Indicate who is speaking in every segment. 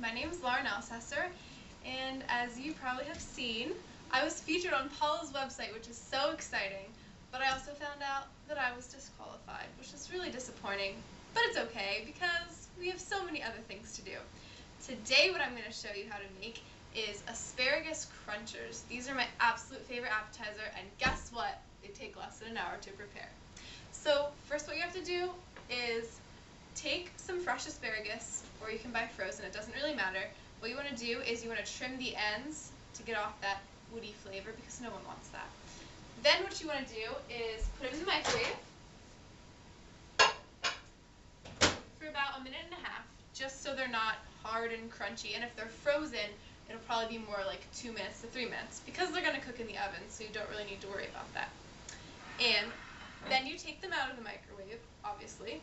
Speaker 1: My name is Lauren Alcesser, and as you probably have seen, I was featured on Paula's website, which is so exciting, but I also found out that I was disqualified, which is really disappointing, but it's okay because we have so many other things to do. Today what I'm going to show you how to make is asparagus crunchers. These are my absolute favorite appetizer, and guess what? They take less than an hour to prepare. So first what you have to do is take some fresh asparagus, or you can buy frozen, it doesn't really matter. What you want to do is you want to trim the ends to get off that woody flavor because no one wants that. Then what you want to do is put them in the microwave for about 1.5 minutes, just so they're not hard and crunchy. And if they're frozen, it'll probably be more like 2 minutes to 3 minutes because they're going to cook in the oven, so you don't really need to worry about that. And then you take them out of the microwave, obviously,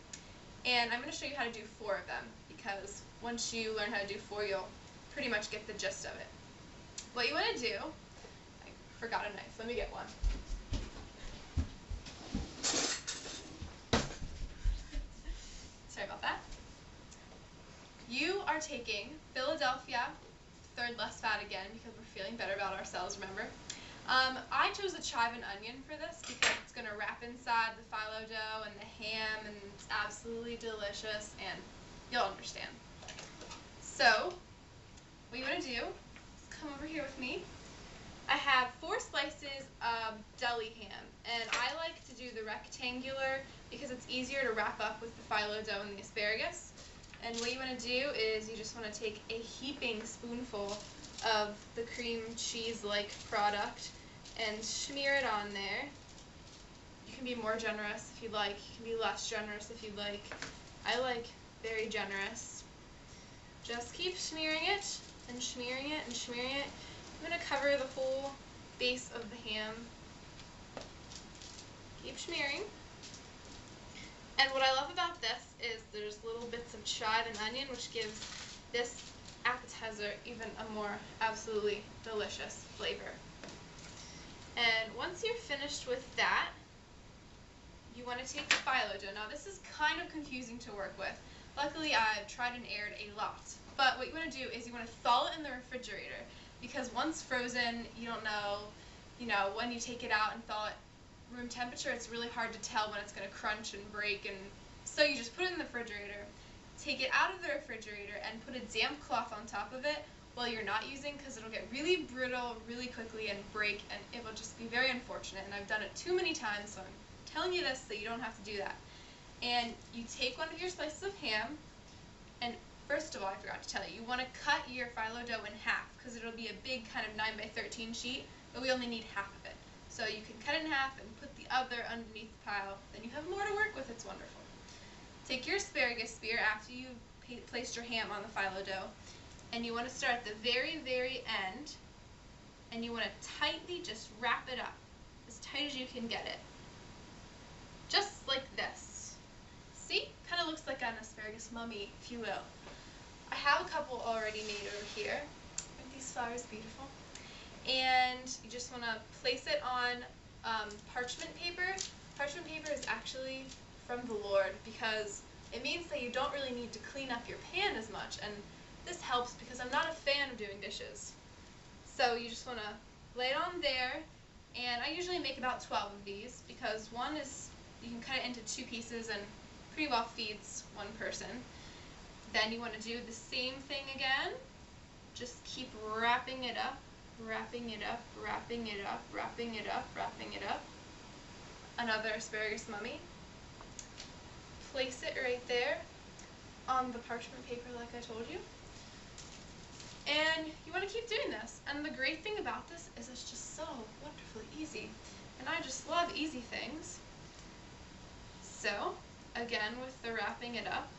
Speaker 1: and I'm going to show you how to do 4 of them because once you learn how to do 4, you'll pretty much get the gist of it. What you want to do, I forgot a knife, let me get one. Sorry about that. You are taking Philadelphia, third less fat again because we're feeling better about ourselves, remember? I chose a chive and onion for this because it's going to wrap inside the phyllo dough and the ham, and it's absolutely delicious, and you'll understand. So, what you want to do is come over here with me. I have 4 slices of deli ham, and I like to do the rectangular because it's easier to wrap up with the phyllo dough and the asparagus. And what you want to do is you just want to take a heaping spoonful of the cream cheese-like product and smear it on there. You can be more generous if you'd like. You can be less generous if you'd like. I like very generous. Just keep smearing it and smearing it and smearing it. I'm going to cover the whole base of the ham. Keep smearing. And what I love about this is there's little bits of chive and onion, which gives this appetizer even a more absolutely delicious flavor. And once you're finished with that, you want to take the phyllo dough. Now this is kind of confusing to work with. Luckily I've tried and erred a lot. But what you want to do is you want to thaw it in the refrigerator because once frozen, you don't know, when you take it out and thaw it room temperature, it's really hard to tell when it's going to crunch and break, and so you just put it in the refrigerator. Take it out of the refrigerator and put a damp cloth on top of it while you're not using, because it'll get really brittle really quickly and break, and it will just be very unfortunate, and I've done it too many times, so I'm telling you this so you don't have to do that. And you take one of your slices of ham, and first of all, I forgot to tell you, you want to cut your phyllo dough in half because it'll be a big kind of 9x13 sheet, but we only need half of it. So you can cut it in half and put the other underneath the pile. Then you have more to work with. It's wonderful. Take your asparagus spear after you've placed your ham on the phyllo dough, and you want to start at the very, very end, and you want to tightly just wrap it up, as tight as you can get it. Just like this. See? Kind of looks like an asparagus mummy, if you will. I have a couple already made over here. Aren't these flowers beautiful? And you just want to place it on parchment paper. Parchment paper is actually from the Lord because it means that you don't really need to clean up your pan as much, and this helps because I'm not a fan of doing dishes. So you just want to lay it on there, and I usually make about 12 of these because one is, you can cut it into 2 pieces and pretty well feeds one person. Then you want to do the same thing again. Just keep wrapping it up. Wrapping it up, wrapping it up, wrapping it up, wrapping it up. Another asparagus mummy. Place it right there on the parchment paper like I told you. And you want to keep doing this. And the great thing about this is it's just so wonderfully easy. And I just love easy things. So, again with the wrapping it up,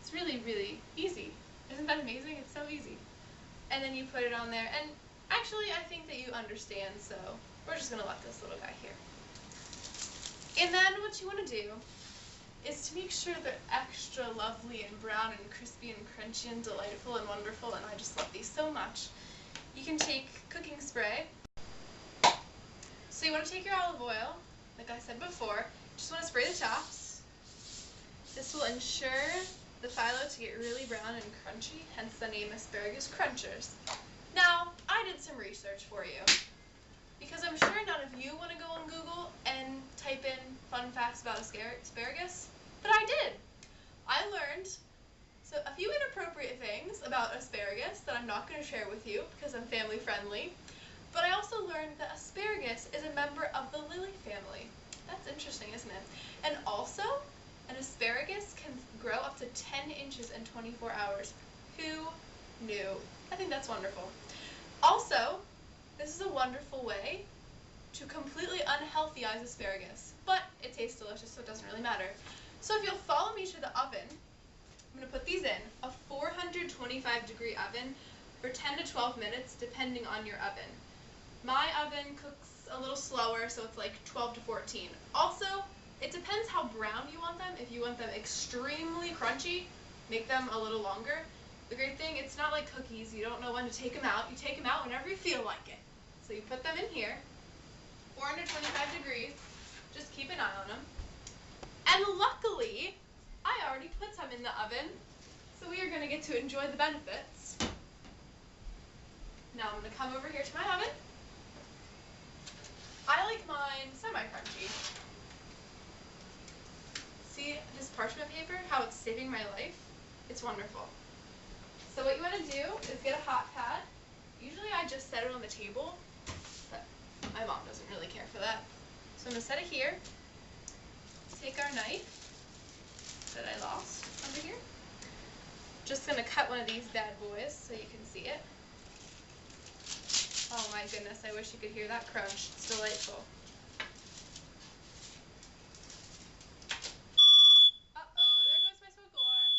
Speaker 1: it's really, really easy. Isn't that amazing? It's so easy. And then you put it on there, and actually I think that you understand, so we're just going to let this little guy here. And then what you want to do is to make sure they're extra lovely and brown and crispy and crunchy and delightful and wonderful, and I just love these so much. You can take cooking spray. So you want to take your olive oil, like I said before, just want to spray the tops. This will ensure the phyllo to get really brown and crunchy, hence the name Asparagus Crunchers. Now, I did some research for you, because I'm sure none of you want to go on Google and type in fun facts about asparagus, but I did. I learned a few inappropriate things about asparagus that I'm not going to share with you because I'm family friendly, but I also learned that asparagus is a member of the lily family. That's interesting, isn't it? And also, an asparagus can grow up to 10 inches in 24 hours. Who knew? I think that's wonderful. Also, this is a wonderful way to completely unhealthyize asparagus, but it tastes delicious, so it doesn't really matter. So if you'll follow me to the oven, I'm going to put these in a 425-degree oven for 10 to 12 minutes, depending on your oven. My oven cooks a little slower, so it's like 12 to 14. Also, it depends how brown you want them. If you want them extremely crunchy, make them a little longer. The great thing, it's not like cookies. You don't know when to take them out. You take them out whenever you feel like it. So you put them in here, 425 degrees. Just keep an eye on them. And luckily, I already put some in the oven, so we are going to get to enjoy the benefits. Now I'm going to come over here to my oven. I like mine semi-crunchy. See this parchment paper, how it's saving my life? It's wonderful. So what you want to do is get a hot pad. Usually I just set it on the table, but my mom doesn't really care for that. So I'm going to set it here. Take our knife that I lost under here. Just going to cut one of these bad boys so you can see it. Oh my goodness, I wish you could hear that crunch. It's delightful. Uh-oh, there goes my smoke alarm.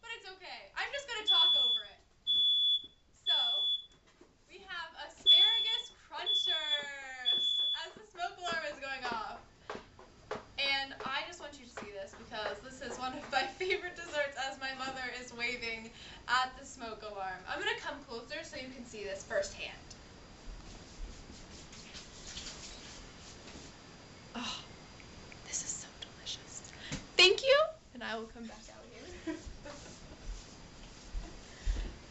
Speaker 1: But it's okay. I'm just going to talk over it. So, we have asparagus crunchers as the smoke alarm is going off. And I just want you to see this because this is one of my favorite desserts as my mother is waving at the smoke alarm. I'm going to come closer so you can see this firsthand. Oh, this is so delicious. Thank you, and I will come back out here.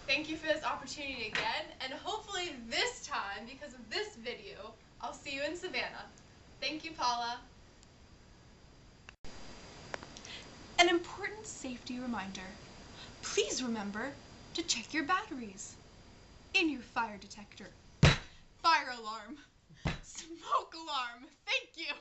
Speaker 1: Thank you for this opportunity again, and hopefully this time, because of this video, I'll see you in Savannah. Thank you, Paula. An important safety reminder. Please remember to check your batteries in your fire detector. Fire alarm. Smoke alarm. Thank you.